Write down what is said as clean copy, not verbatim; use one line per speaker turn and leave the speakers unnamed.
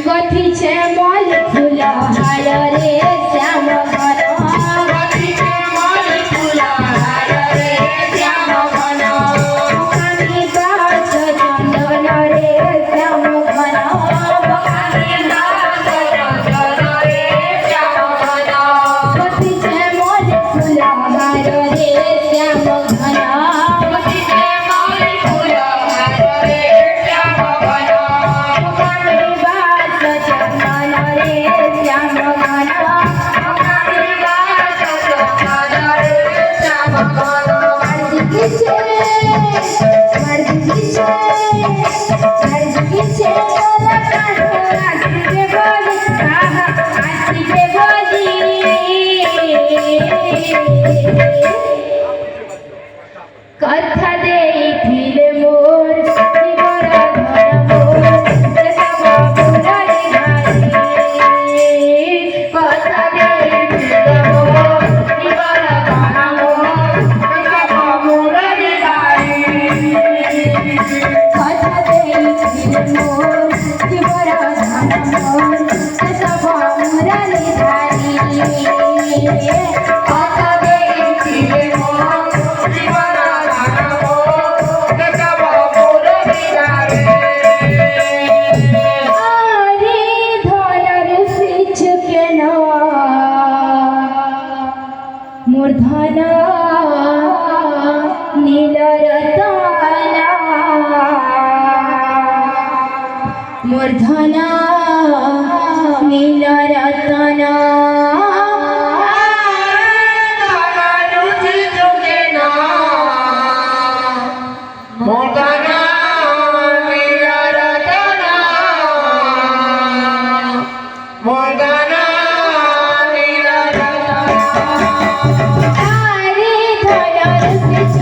गठीचे मोल फुला हार रे श्याम घन गठीचे मोल फुला हार रे श्याम घन मुखानी गाछ चंदन रे श्याम घन मुखानी गाछ चंदन रे श्याम घन गठीचे मोल फुला हार रे श्याम घन गठीचे मोल फुला हार रे श्याम घन मुखानी गाछ चंदन रे श्याम घन मुखानी गाछ चंदन रे श्याम घन मर्जीचे मर्जीचे बोला काढो आशीचे बोली आशीचे बोली कथा देईल मोर जीवर धन मोर जसा बाबुराई घाली कथा देईल मोर जीवर धन मोर जसा बाबुराई घाली कथा देईल मोर जीवर धन मोर जसा बाबुराई घाली कथा देईल मोर जीवर धन मोर जसा बाबुराई घाली आरे धनर सिच केन मूर्धन नील रतन मूर्धन नील रतन आरे धनर सिच